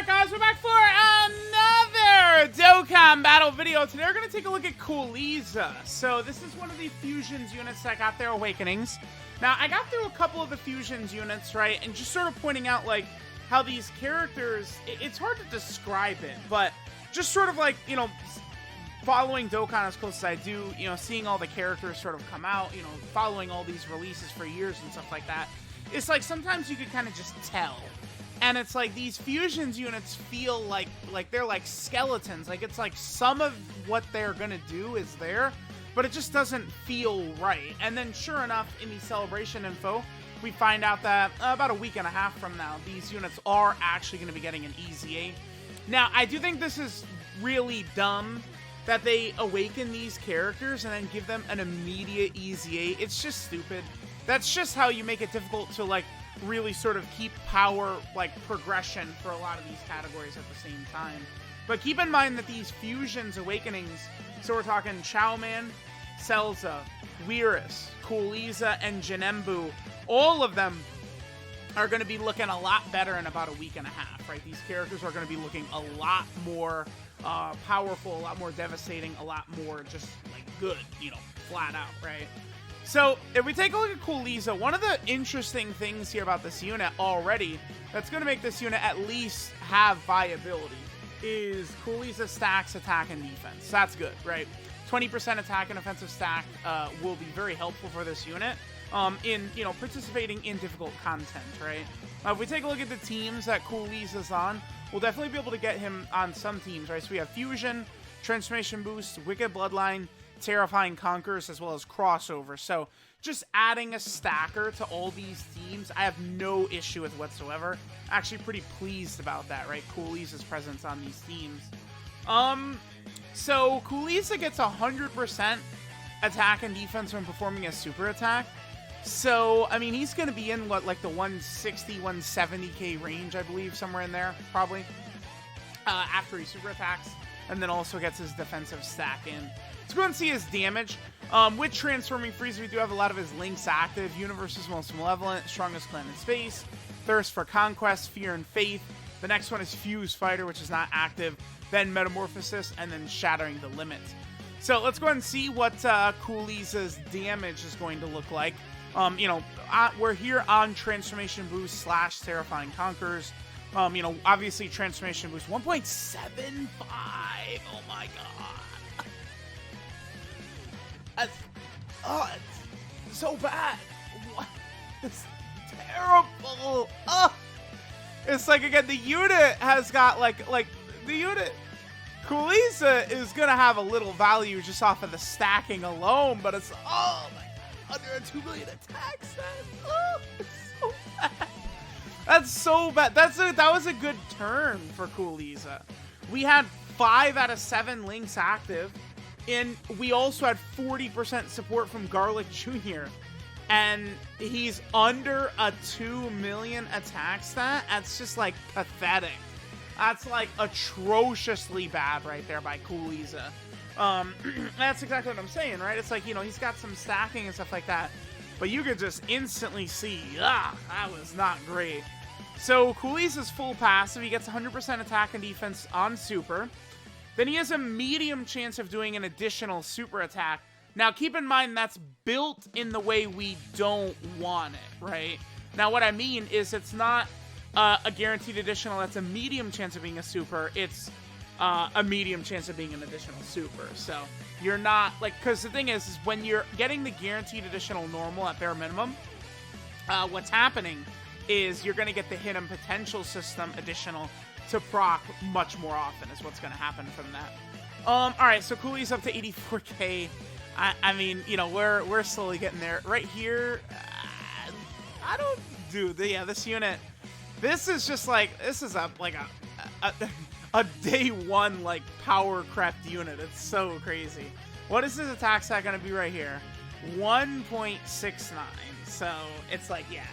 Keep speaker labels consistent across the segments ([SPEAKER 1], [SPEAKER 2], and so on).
[SPEAKER 1] Alright guys, we're back for another Dokkan battle video. Today we're going to take a look at COOLIEZA. So this is one of the fusions units that got their awakenings. Now, I got through a couple of the fusions units, right? And just sort of pointing out, like, how these characters, it's hard to describe it, but just sort of like, you know, following Dokkan as close as I do, you know, seeing all the characters sort of come out, you know, following all these releases for years and stuff like that, it's like sometimes you could kind of just tell. And it's like these fusions units feel like they're like skeletons. Like it's like some of what they're gonna do is there, but it just doesn't feel right. And then sure enough, in the celebration info, we find out that about a week and a half from now, these units are actually going to be getting an EZA. Now, I do think this is really dumb that they awaken these characters and then give them an immediate EZA. It's just stupid. That's just how you make it difficult to, like, really sort of keep power, like, progression for a lot of these categories at the same time. But keep in mind that these fusions awakenings, so we're talking Chowman, Selza, Weirus, COOLIEZA, and Janembu, all of them are going to be looking a lot better in about a week and a half, right? These characters are going to be looking a lot more powerful, a lot more devastating, a lot more just, like, good, you know, flat out, right? So, if we take a look at COOLIEZA, one of the interesting things here about this unit already that's going to make this unit at least have viability is COOLIEZA stacks attack and defense. That's good, right? 20% attack and offensive stack will be very helpful for this unit in, you know, participating in difficult content, right? If we take a look at the teams that COOLIEZA's on, we'll definitely be able to get him on some teams, right? So we have Fusion, Transformation Boost, Wicked Bloodline, Terrifying Conquerors, as well as Crossover. So just adding a stacker to all these teams, I have no issue with whatsoever. Actually pretty pleased about that, right? COOLIEZA's presence on these teams. So COOLIEZA gets 100% attack and defense when performing a super attack. So, I mean, he's going to be in, what, like the 160, 170k range, I believe, somewhere in there, probably, after he super attacks, and then also gets his defensive stack in. Let's go and see his damage. With Transforming Frieza, we do have a lot of his links active. Universe's Most Malevolent, Strongest Clan in Space, Thirst for Conquest, Fear and Faith. The next one is Fuse Fighter, which is not active, then Metamorphosis, and then Shattering the Limits. So let's go ahead and see what COOLIEZA's damage is going to look like. You know, we're here on Transformation Boost / Terrifying Conquerors. You know, obviously Transformation Boost 1.75. Oh my god. It's so bad. What? It's terrible. It's like, again, the unit has got like the unit. COOLIEZA is gonna have a little value just off of the stacking alone, but it's, oh my god, under a 2 million attack set. Oh, it's so bad. That's so bad. That was a good turn for COOLIEZA. We had 5 out of 7 links active, and we also had 40% support from Garlic Jr. And he's under a 2 million attack stat. That's just, like, pathetic. That's, like, atrociously bad right there by COOLIEZA. That's exactly what I'm saying, right? It's like, you know, he's got some stacking and stuff like that, but you could just instantly see, that was not great. So COOLIEZA's full passive, he gets 100% attack and defense on super. Then he has a medium chance of doing an additional super attack. Now, keep in mind, that's built in the way we don't want it, right? Now, what I mean is it's not a guaranteed additional that's a medium chance of being a super. It's a medium chance of being an additional super. So you're not, like, because the thing is when you're getting the guaranteed additional normal at bare minimum, what's happening is you're going to get the hidden potential system additional to proc much more often is what's going to happen from that. Alright, so COOLIEZA up to 84k. I mean, you know, we're slowly getting there. Right here, I don't do, this unit, this is just like, this is a day one, like, power crept unit. It's so crazy. What is his attack stat going to be right here? 1.69. So it's like, yeah,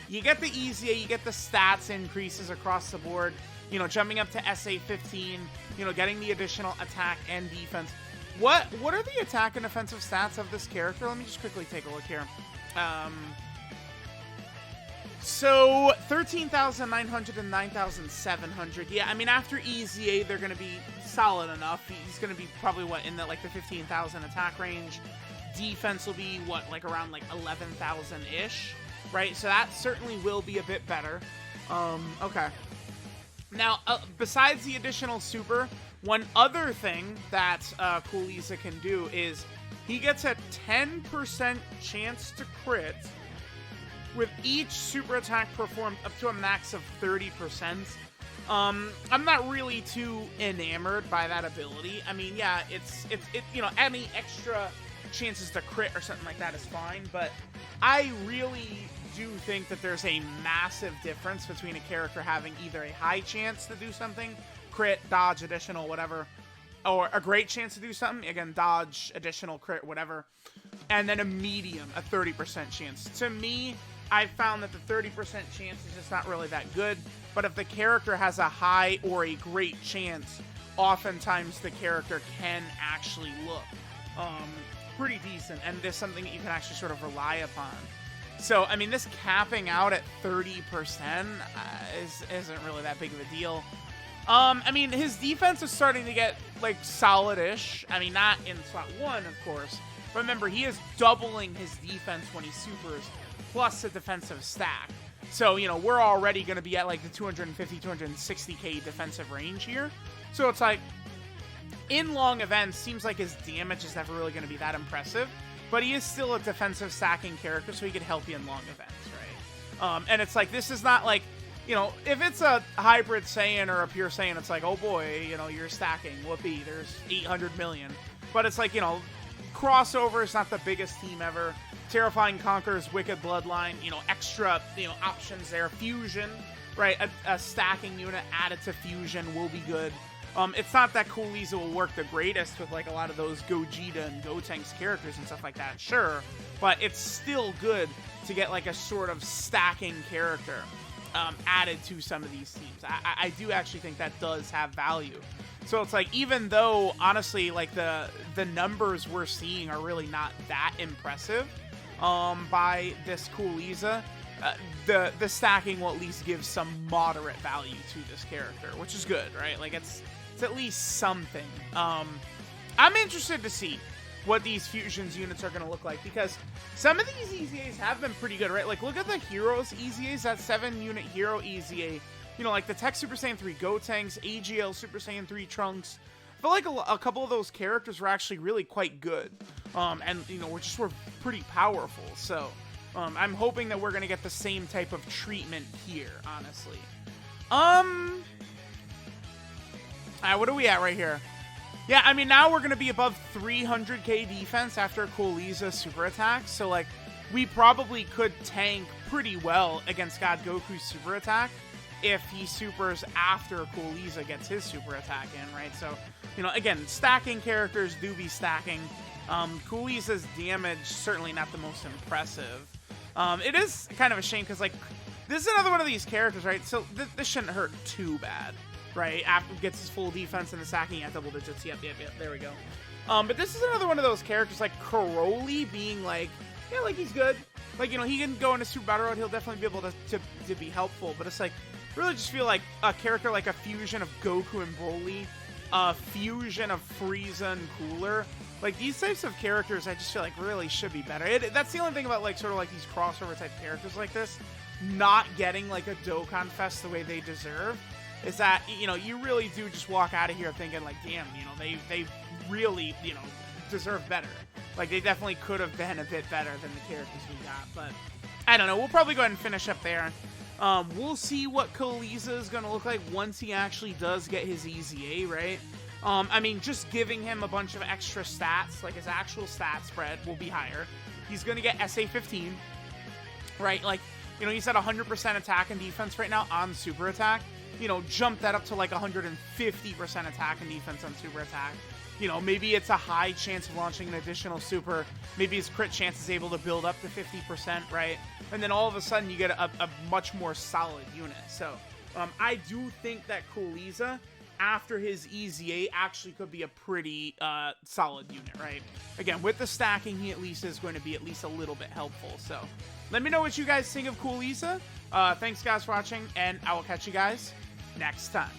[SPEAKER 1] you get the EZA, you get the stats increases across the board, you know, jumping up to SA 15, you know, getting the additional attack and defense. What are the attack and offensive stats of this character? Let me just quickly take a look here. So 13,900 and 9,700. Yeah, I mean, after EZA, they're going to be solid enough. He's going to be probably, what, in the, like, the 15,000 attack range. Defense will be, what, like, around, like, 11,000-ish, right? So that certainly will be a bit better. Okay. Now, besides the additional super, one other thing that COOLIEZA can do is he gets a 10% chance to crit with each super attack performed up to a max of 30%. I'm not really too enamored by that ability. I mean, yeah, it's you know, any extra chances to crit or something like that is fine, but I really do think that there's a massive difference between a character having either a high chance to do something, crit, dodge, additional, whatever, or a great chance to do something, again, dodge, additional, crit, whatever, and then a medium, a 30% chance. To me, I've found that the 30% chance is just not really that good, but if the character has a high or a great chance, oftentimes the character can actually look pretty decent, and there's something that you can actually sort of rely upon. So, I mean, this capping out at 30% isn't really that big of a deal. I mean, his defense is starting to get, like, solid-ish. I mean, not in slot 1, of course. But remember, he is doubling his defense when he supers, plus a defensive stack. So, you know, we're already going to be at, like, the 250, 260k defensive range here. So it's like, in long events, seems like his damage is never really going to be that impressive. But he is still a defensive stacking character, so he could help you in long events, right? And it's like, this is not like, you know, if it's a hybrid Saiyan or a pure Saiyan, it's like, oh boy, you know, you're stacking, whoopee, there's 800 million. But it's like, you know, crossover is not the biggest team ever. Terrifying Conqueror's Wicked Bloodline, you know, extra, you know, options there. Fusion, right? A stacking unit added to Fusion will be good. It's not that COOLIEZA will work the greatest with, like, a lot of those Gogeta and Gotenks characters and stuff like that, sure. But it's still good to get, like, a sort of stacking character added to some of these teams. I do actually think that does have value. So it's like, even though, honestly, like, the numbers we're seeing are really not that impressive by this COOLIEZA, the stacking will at least give some moderate value to this character, which is good, right? Like, it's at least something. I'm interested to see what these Fusions units are going to look like, because some of these EZAs have been pretty good, right? Like, look at the Heroes EZAs, that 7-unit Hero EZA. You know, like the Tech Super Saiyan 3 Gotenks, AGL Super Saiyan 3 Trunks. I feel like a couple of those characters were actually really quite good. And, you know, were pretty powerful. So, I'm hoping that we're going to get the same type of treatment here, honestly. What are we at right here? Yeah, I mean, now we're going to be above 300k defense after a COOLIEZA super attack. So, like, we probably could tank pretty well against God Goku's super attack if he supers after COOLIEZA gets his super attack in, right? So, you know, again, stacking characters do be stacking. COOLIEZA's damage, certainly not the most impressive. It is kind of a shame because, like, this is another one of these characters, right? So this shouldn't hurt too bad, right? After he gets his full defense and the stacking at double digits. Yep, there we go. But this is another one of those characters, like Karoli being like, yeah, like, he's good. Like, you know, he can go into Super Battle Road. He'll definitely be able to be helpful. But it's like, really just feel like a character like a fusion of Goku and Broly, a fusion of Frieza and Cooler. Like, these types of characters, I just feel like really should be better. That's the only thing about, like, sort of like these crossover type characters like this, not getting, like, a Dokkan Fest the way they deserve, is that, you know, you really do just walk out of here thinking, like, damn, you know, they really, you know, deserve better. Like, they definitely could have been a bit better than the characters we got, but I don't know. We'll probably go ahead and finish up there. We'll see what COOLIEZA is going to look like once he actually does get his EZA, right? I mean, just giving him a bunch of extra stats, like his actual stat spread will be higher. He's going to get SA-15, right? Like, you know, he's at 100% attack and defense right now on super attack. You know, jump that up to like 150% attack and defense on super attack. You know, maybe it's a high chance of launching an additional super. Maybe his crit chance is able to build up to 50%, right? And then all of a sudden you get a much more solid unit. So, I do think that COOLIEZA, after his EZA, actually could be a pretty solid unit, right? Again, with the stacking, he at least is going to be at least a little bit helpful. So, let me know what you guys think of COOLIEZA. Thanks, guys, for watching, and I will catch you guys next time.